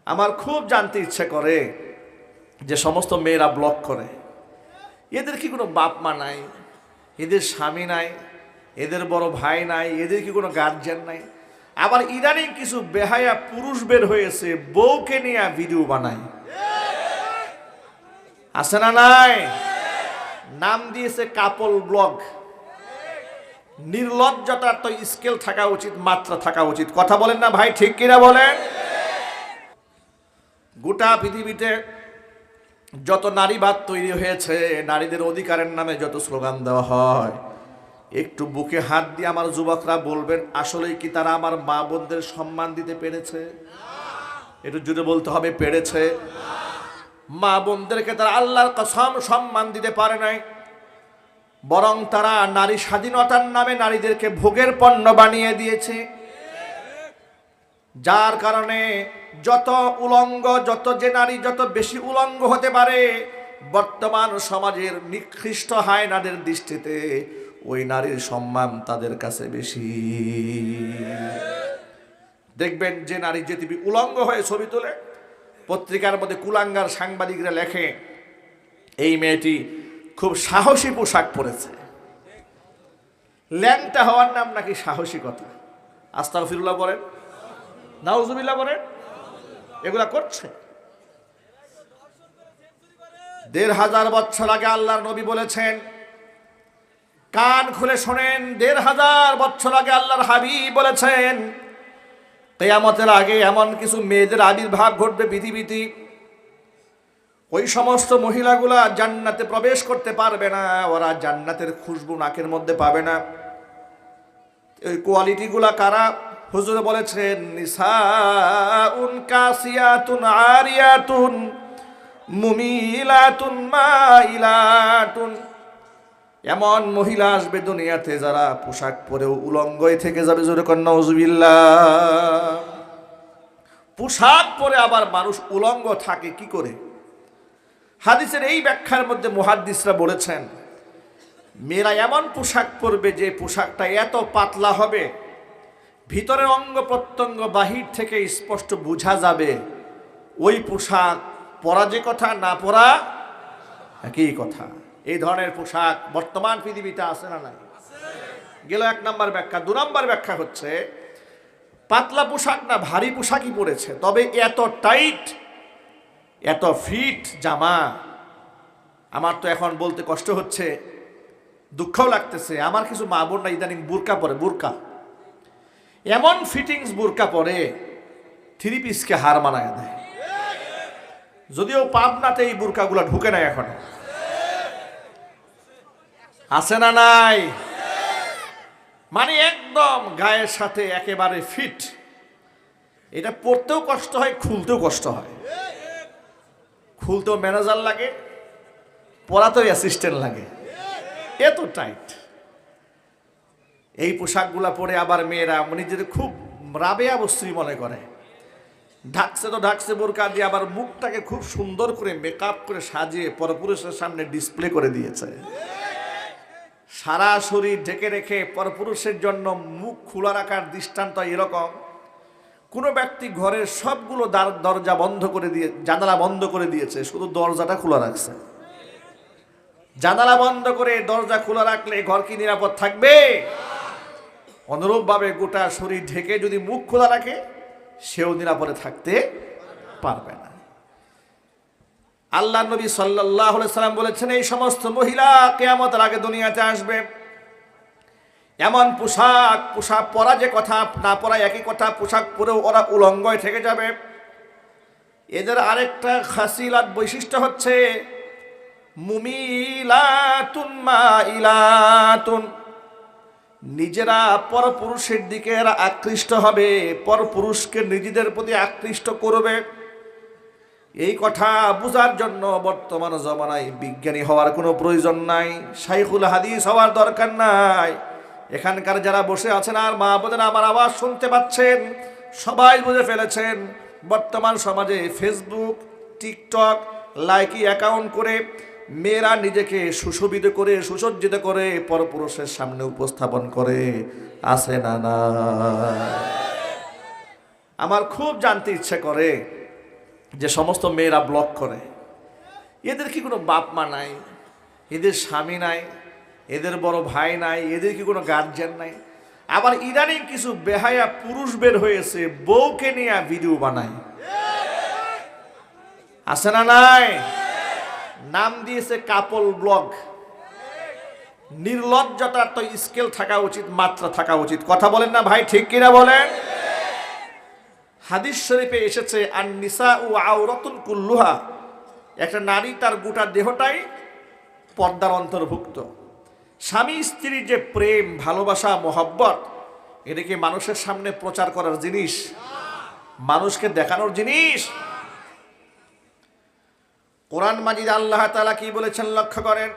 আমার খুব জানতে ইচ্ছে করে যে সমস্ত মেয়েরা ব্লগ করে, এদের কি কোনো বাপ মা নাই, এদের স্বামী নাই, এদের বড় ভাই নাই, এদের কি কোনো গার্জিয়ান নাই? আবার ইদানিং কিছু বেহায়া পুরুষ বের হয়েছে, বউকে নিয়ে ভিডিও বানায়। আছে না নাই? নাম দিয়েছে কাপল ব্লগ। নির্লজ্জতার তো স্কেল থাকা উচিত, মাত্রা থাকা উচিত। কথা বলেন না ভাই, ঠিক কিনা বলেন? গোটা পৃথিবীতে যত নারীবাদ তৈরি হয়েছে, নারীদের অধিকারের নামে যত স্লোগান দেওয়া হয়, একটু বুকে হাত দিয়ে আমার যুবকরা বলবেন, আসলেই কি তারা আমার মা বোনদের সম্মান দিতে পেরেছে? একটু জুড়ে বলতে হবে, পেরেছে? মা বোনদেরকে তারা আল্লাহর কসম সম্মান দিতে পারে নাই, বরং তারা নারী স্বাধীনতার নামে নারীদেরকে ভোগের পণ্য বানিয়ে দিয়েছে। যার কারণে যত উলঙ্গ, যত যে নারী যত বেশি উলঙ্গ হতে পারে, বর্তমান সমাজের নিকৃষ্ট হায়নাদের দৃষ্টিতে ওই নারীর সম্মান তাদের কাছে বেশি। দেখবেন যে নারী যে তুমি উলঙ্গ হয়ে ছবি তোলে, পত্রিকার মধ্যে কুলাঙ্গার সাংবাদিকরা লেখে এই মেয়েটি খুব সাহসী পোশাক পরেছে। ল্যাংটা হওয়ার নাম নাকি সাহসিকতা। আস্তাগফিরুল্লাহ বলেন, নাউজুবিল্লাহ বলেন। এগুলা করছে। ১৫০০ বছর আগে আল্লাহর নবী বলেছেন, কান খুলে শোনেন, ১৫০০ বছর আগে আল্লাহর হাবিব বলেছেন, কিয়ামতের আগে এমন কিছু মেয়েদের আবির্ভাব ঘটবে পৃথিবীতে, ওই সমস্ত মহিলাগুলা জান্নাতে প্রবেশ করতে পারবে না, ওরা জান্নাতের খুশবু নাকের মধ্যে পাবে না। ওই কোয়ালিটিগুলা কারা? হুজুর বলেছেন, নিসাউন কাসিয়াতুন আরিয়াতুন মুমিলাতুন মাইলাতুন। এমন মহিলা আসবে দুনিয়াতে যারা পোশাক পরেও উলঙ্গই থেকে যাবে। জোরে কর নাউজুবিল্লাহ। পোশাক পরে আবার মানুষ উলঙ্গ থাকে কি করে? হাদিসের এই ব্যাখ্যার মধ্যে মুহাদ্দিসরা বলেছেন, মেয়েরা এমন পোশাক পরবে যে পোশাকটা এত পাতলা হবে, ভিতরের অঙ্গ প্রত্যঙ্গ বাহির থেকে স্পষ্ট বোঝা যাবে। ওই পোশাক পরা যে কথা, না পরা একই কথা। এই ধরনের পোশাক বর্তমান পৃথিবীতে আছে না নাই? গেল ১ নম্বর ব্যাখ্যা। ২ নম্বর ব্যাখ্যা হচ্ছে, পাতলা পোশাক না, ভারী পোশাকই পরেছে, তবে এত টাইট, এত ফিট জামা। আমার তো এখন বলতে কষ্ট হচ্ছে, দুঃখও লাগতেছে। আমার কিছু মা বোনরা ইদানিং বুরকা পরে, বুরকা এমন ফিটিংস বুরকা পরে 3 পিসকে হার মানায় দেয়। যদিও পাবনাতে এই বুরকাগুলো ঢুকে নাই এখন। আছে না নাই? মানে একদম গায়ের সাথে একেবারে ফিট। এটা পরতেও কষ্ট হয়, খুলতেও কষ্ট হয়। খুলতেও ম্যানেজার লাগে, পরাতেও অ্যাসিস্ট্যান্ট লাগে, এত টাইট। এই পোশাকগুলা পরে আবার মেয়েরা নিজেদের খুব রাবেয়া বস্ত্রী মনে করে। ঢাকছে তো ঢাকছে বোরকা দিয়ে, আবার মুখটাকে খুব সুন্দর করে মেকআপ করে সাজিয়ে পরপুরুষের সামনে ডিসপ্লে করে দিয়েছে। সারা শরীর ঢেকে রেখে পরপুরুষের জন্য মুখ খোলা রাখার দৃষ্টান্ত এরকম, কোনো ব্যক্তি ঘরের সবগুলো দরজা বন্ধ করে দিয়ে, জানালা বন্ধ করে দিয়েছে, শুধু দরজাটা খোলা রাখছে। জানালা বন্ধ করে দরজা খোলা রাখলে ঘর কি নিরাপদ থাকবে? অনুরূপভাবে গোটা শরীর ঢেকে যদি মুখ খোলা রাখে, সেও নিরাপদে থাকতে পারবে না। আল্লাহ নবী সাল্লাল্লাহু আলাইহি সাল্লাম বলেছেন, এই সমস্ত মহিলা কিয়ামতের আগে দুনিয়াতে আসবে। এমন পোশাক পরা যে কথা, না পরা একই কথা, পোশাক পরেও ওরা উলঙ্গয় থেকে যাবে। এদের আরেকটা খাসিলাত বৈশিষ্ট্য হচ্ছে, মুমিলাতুন মাইলাতুন। নিজেরা পরপুরুষের দিকে এরা আকৃষ্ট হবে, পরপুরুষকে নিজেদের প্রতি আকৃষ্ট করবে। এই কথা বোঝার জন্য বর্তমান জমানায় বিজ্ঞানী হওয়ার কোনো প্রয়োজন নাই, শাইখুল হাদিস হওয়ার দরকার নাই। এখানকার যারা বসে আছেন আর মা বোনেরা আমার আওয়াজ শুনতে পাচ্ছেন, সবাই বুঝে ফেলেছেন বর্তমান সমাজে ফেসবুক, টিকটক, লাইকি অ্যাকাউন্ট করে মেয়েরা নিজেকে সুশোভিত করে, সুসজ্জিত করে পরপুরুষের সামনে উপস্থাপন করে। আছে না না? আমার খুব জানতে ইচ্ছে করে যে সমস্ত মেয়েরা ব্লগ করে, এদের কি কোনো বাপ মা নাই, এদের স্বামী নাই, এদের বড় ভাই নাই, এদের কি কোনো গার্জিয়ান নাই? আবার ইদানিং কিছু বেহায়া পুরুষ বের হয়েছে, বউকে নিয়ে ভিডিও বানায়, আছে না নাই? নাম দিয়েছে কাপল ব্লগ। নির্লজ্জতার তো স্কেল থাকা উচিত, মাত্রা থাকা উচিত। কথা বলেন না ভাই, ঠিক কিনা বলেন? হাদিস শরীফে এসেছে আন নিসাউ আওরাতুন কুল্লুহা, একটা নারী তার গোটা দেহটাই পর্দার অন্তর্ভুক্ত। স্বামী স্ত্রীর যে প্রেম, ভালোবাসা, মোহব্বত, এটাকে মানুষের সামনে প্রচার করার জিনিস, মানুষকে দেখানোর জিনিস। কোরআন মাজিদ আল্লাহ তাআলা কি বলেছেন লক্ষ্য করেন,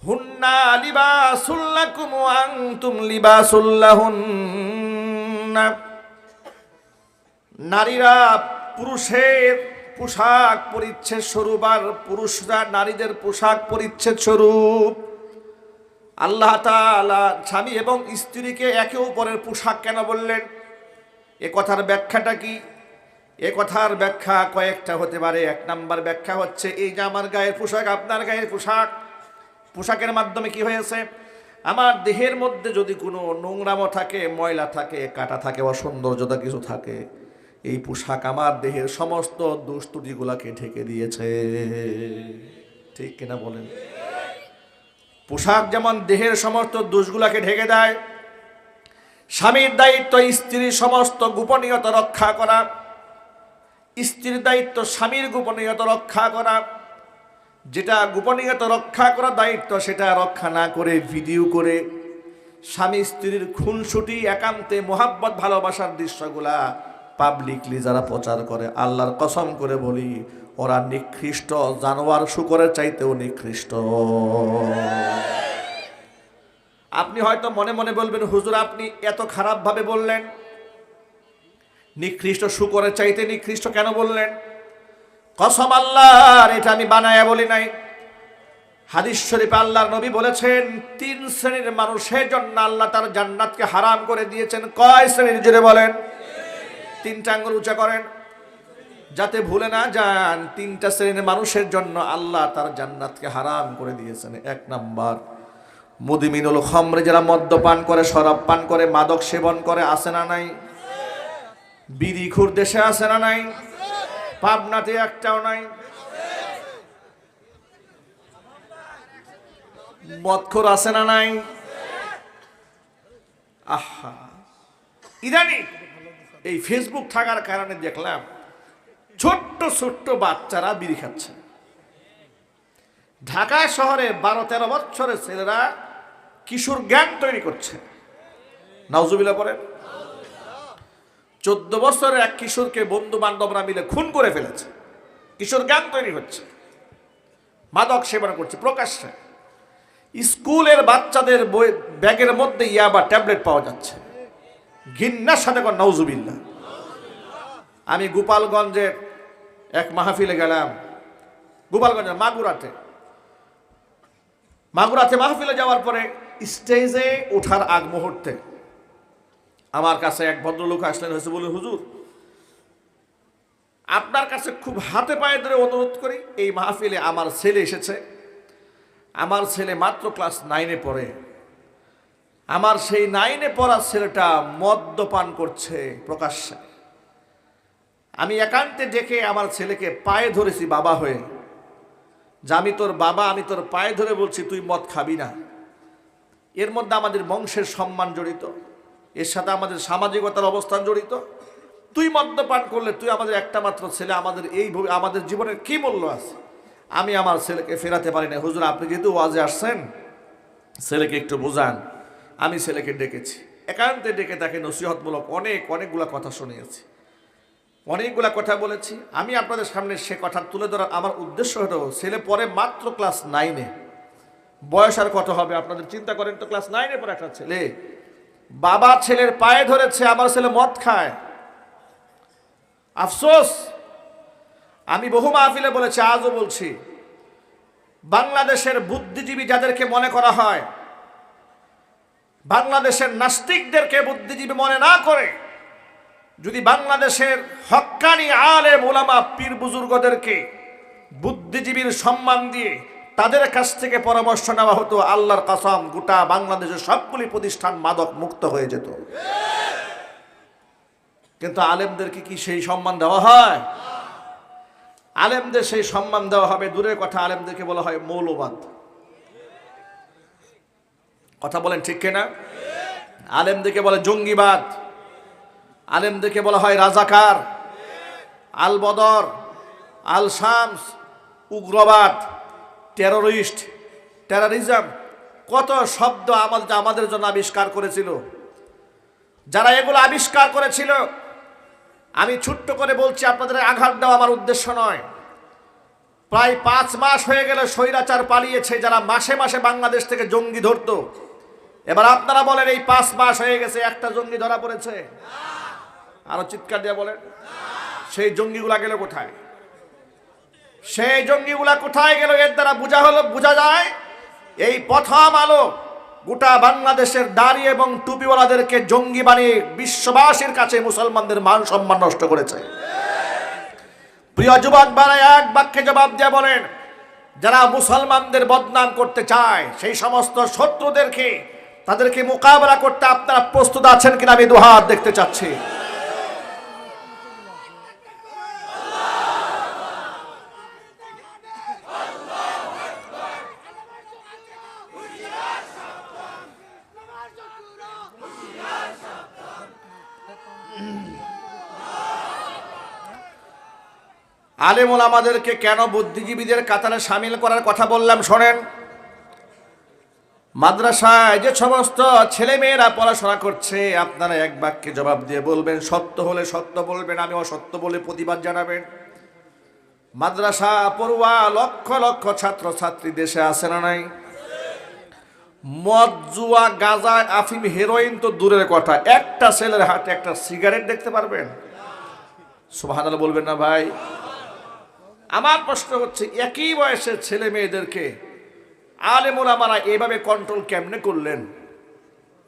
হুন্না লিবাসুল লাকুম ওয়া আনতুম লিবাসুল লাহুন্না। নারীরা পুরুষের পোশাক পরিচ্ছেদ স্বরূপ, আর পুরুষরা নারীদের পোশাক পরিচ্ছেদ স্বরূপ। আল্লাহ তাআলা স্বামী এবং স্ত্রীকে একে অপরের পোশাক কেন বললেন? এ কথার ব্যাখ্যাটা কি? এ কথার ব্যাখ্যা কয়েকটা হতে পারে। এক নাম্বার ব্যাখ্যা হচ্ছে, এই যে আমার গায়ের পোশাক, আপনার গায়ের পোশাক, পোশাকের মাধ্যমে কি হয়েছে, আমার দেহের মধ্যে যদি কোনো নোংরামো থাকে, ময়লা থাকে, কাটা থাকে, অসৌন্দর্যতা কিছু থাকে, এই পোশাক আমার দেহের সমস্ত দোষ ত্রুটিগুলাকে ঢেকে দিয়েছে। ঠিক কিনা বলেন? পোশাক যেমন দেহের সমস্ত দোষগুলাকে ঢেকে দেয়, স্বামীর দায়িত্ব স্ত্রীর সমস্ত গোপনীয়তা রক্ষা করা, স্ত্রীর দায়িত্ব স্বামীর গোপনীয়তা রক্ষা করা। যেটা গোপনীয়তা রক্ষা করা দায়িত্ব, সেটা রক্ষা না করে ভিডিও করে স্বামী স্ত্রীর খুনসুটি, একান্তে মোহাব্বত, ভালোবাসার দৃশ্যগুলা পাবলিকলি যারা প্রচার করে, আল্লাহর কসম করে বলি, ওরা নিকৃষ্ট, জানোয়ার শুকরের চাইতেও নিকৃষ্ট। আপনি হয়তো মনে মনে বলবেন, হুজুর আপনি এত খারাপ ভাবে বললেন, নিকৃষ্ট, শুকরের চাইতে নিকৃষ্ট কেন বললেন? কসম আল্লাহর, এটা আমি বানায়া বলি নাই। হাদিস শরীফে আল্লাহর নবী বলেছেন, 3 শ্রেণীর মানুষের জন্য আল্লাহ তার জান্নাতকে হারাম করে দিয়েছেন। কয় শ্রেণীর? জোরে বলেন। 3টা আঙ্গুল উঁচা করেন যাতে ভুলে না যান। 3টা শ্রেণীর মানুষের জন্য আল্লাহ তার জান্নাতকে হারাম করে দিয়েছেন। 1 নাম্বার, মুদমিনুল খামর, যারা মদ্যপান করে, শরাব পান করে, মাদক সেবন করে, আছে না নাই? বিড়িখোর দেশে আছে না নাই? পাবনাতে একটাও নাই। মদখোর আছে না নাই? আহা, ইদানিং এই ফেসবুক থাকার কারণে দেখলাম ছোট্ট ছোট্ট বাচ্চারা বিড়ি খাচ্ছে। ঢাকা শহরে 12-13 বছরের ছেলেরা কিশোর গ্যাং তৈরি করছে। নাউজুবিল্লাহ পড়েন। 14 বছরের এক কিশোরকে বন্ধু বান্ধবরা মিলে খুন করে ফেলেছে। কিশোর গ্যাং তৈরি হচ্ছে, মাদক সেবন করছে প্রকাশ্যে। স্কুলের বাচ্চাদের ব্যাগের মধ্যে ইয়াবা ট্যাবলেট পাওয়া যাচ্ছে। ঘৃণার সাথে কর নাউজুবিল্লাহ। আমি গোপালগঞ্জের এক মাহফিলে গেলাম, গোপালগঞ্জের মাগুরাতে মাহফিলে যাওয়ার পরে স্টেজে ওঠার আগ মুহূর্তে আমার কাছে এক ভদ্রলোক আসলেন, হয়েছে বলে, হুজুর আপনার কাছে খুব হাতে পায়ে ধরে অনুরোধ করি, এই মাহফিলে আমার ছেলে এসেছে। আমার ছেলে মাত্র ক্লাস 9-এ পড়ে। আমার সেই 9-এ পড়া ছেলেটা মদ্যপান করছে প্রকাশ্যে। আমি একান্তে ডেকে আমার ছেলেকে পায়ে ধরেছি বাবা হয়ে, যে আমি তোর বাবা, আমি তোর পায়ে ধরে বলছি তুই মদ খাবি না। এর মধ্যে আমাদের বংশের সম্মান জড়িত, এর সাথে আমাদের সামাজিকতার অবস্থান জড়িত। তুই মদ্যপান করলে তুই আমাদের একটা মাত্র ছেলে, আমাদের এই আমাদের জীবনের কি মূল্য আছে? আমি আমার ছেলেকে ফেরাতে পারি না। হুজুর আপনি যেহেতু ওয়াজে আসছেন, ছেলেকে একটু বোঝান। আমি ছেলেকে ডেকেছি, একান্তে ডেকে তাকে নসিহতমূলক অনেকগুলা কথা শুনিয়েছি, অনেকগুলা কথা বলেছি। আমি আপনাদের সামনে সে কথা তুলে ধরার আমার উদ্দেশ্য হলো, ছেলে পরে মাত্র ক্লাস 9-এ, বয়স আর কত হবে আপনাদের চিন্তা করেন তো। ক্লাস 9-এ পরে একটা ছেলে বাবা ছেলের পায়ে ধরেছে, আমার ছেলে মদ খায়। আফসোস, আমি বহু মাহফিলে বলেছি, আজও বলছি, বাংলাদেশের বুদ্ধিজীবী যাদেরকে মনে করা হয়, বাংলাদেশের নাস্তিকদেরকে বুদ্ধিজীবী মনে না করে যদি বাংলাদেশের হক্কানি আলেম ওলামা পীর বুজুর্গদেরকে বুদ্ধিজীবীর সম্মান দিয়ে তাদের কাছ থেকে পরামর্শ নেওয়া হতো, আল্লাহর কসম গোটা বাংলাদেশের সবগুলি প্রতিষ্ঠান মাদক মুক্ত হয়ে যেত। কিন্তু আলেমদেরকে কি সেই সম্মান দেওয়া হয়? আলেমদের সেই সম্মান দেওয়া হবে দূরের কথা, আলেমদেরকে বলা হয় মৌলবাদ। কথা বলেন ঠিক কিনা? আলেমদেরকে বলে জঙ্গিবাদ, আলেমদেরকে বলা হয় রাজাকার, আল বদর, আল শামস, উগ্রবাদ, টেরোরিস্ট, টেরোরিজম, কত শব্দ আমাদের জন্য আবিষ্কার করেছিল। যারা এগুলো আবিষ্কার করেছিল, আমি ছোট্ট করে বলছি, আপনাদের আঘাত দেওয়া আমার উদ্দেশ্য নয়। প্রায় 5 মাস হয়ে গেল স্বৈরাচার পালিয়েছে, যারা মাসে মাসে বাংলাদেশ থেকে জঙ্গি ধরতো। এবার আপনারা বলেন এই 5 মাস হয়ে গেছে একটা জঙ্গি ধরা পড়েছে? আরো চিৎকার দিয়ে বলেন, সেই জঙ্গিগুলা গেল কোথায়? সেই জঙ্গিগুলা কোথায় গেল? এর দ্বারা বোঝা যায় এই প্রথম আলো গোটা বাংলাদেশের দাড়ি এবং টুপিওয়ালাদেরকে জঙ্গি বানিয়ে বিশ্ববাসীর কাছে মুসলমানদের মান সম্মান নষ্ট করেছে। প্রিয় যুবক ভাইরা, এক বাক্যে জবাব দিয়ে বলেন, যারা মুসলমানদের বদনাম করতে চায় সেই সমস্ত শত্রুদেরকে, তাদেরকে মোকাবেলা করতে আপনারা প্রস্তুত আছেন কিনা আমি দুহাত দেখতে চাচ্ছি। আলেম ওলামাদেরকে কেন বুদ্ধিজীবীদের কাতারে সামিল করার কথা বললাম শোনেন। মাদ্রাসায় যে সমস্ত ছেলে মেয়েরা পড়াশোনা করছে, আপনারা এক বাক্যে জবাব দিয়ে বলবেন, সত্য হলে সত্য বলবেন, আমি অসত্য বলে প্রতিবাদ জানাবেন। মাদ্রাসা পড়ুয়া লক্ষ লক্ষ ছাত্র ছাত্রী দেশে আছে না নাই? মদ, জুয়া, গাঁজা, আফিম, হেরোইন তো দূরের কথা, একটা ছেলের হাতে একটা সিগারেট দেখতে পারবেন? সুবহানাল্লাহ বলবেন না ভাই? আমার প্রশ্ন হচ্ছে, একই বয়সের ছেলে মেয়েদেরকে আলেম ওলামারা এভাবে কন্ট্রোল কেমনে করলেন?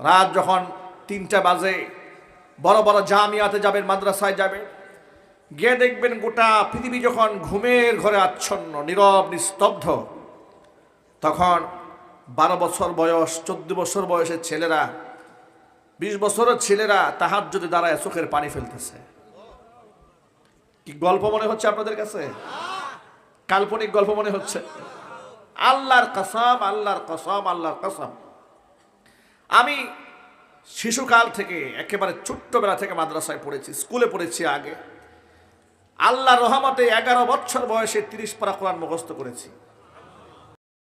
রাত যখন 3টা বাজে বড় বড় জামিয়াতে যাবেন, মাদ্রাসায় যাবেন, গিয়ে দেখবেন গোটা পৃথিবী যখন ঘুমের ঘরে আচ্ছন্ন, নীরব, নিস্তব্ধ, তখন 12 বছর বয়স, 14 বছর বয়সের ছেলেরা, 20 বছরের ছেলেরা তাহাজ্জুদে দাঁড়ায় চোখের পানি ফেলতেছে। কি গল্প মনে হচ্ছে আপনাদের কাছে? কাল্পনিক গল্প মনে হচ্ছে? আল্লাহর কসম, আল্লাহর কসম, আল্লাহর কসম, আমি শিশুকাল থেকে একেবারে ছোট্টবেলা থেকে মাদ্রাসায় পড়েছি, স্কুলে পড়েছি আগে। আল্লাহর রহমতে 11 বছর বয়সে 30 পারা কোরআন মুখস্থ করেছি।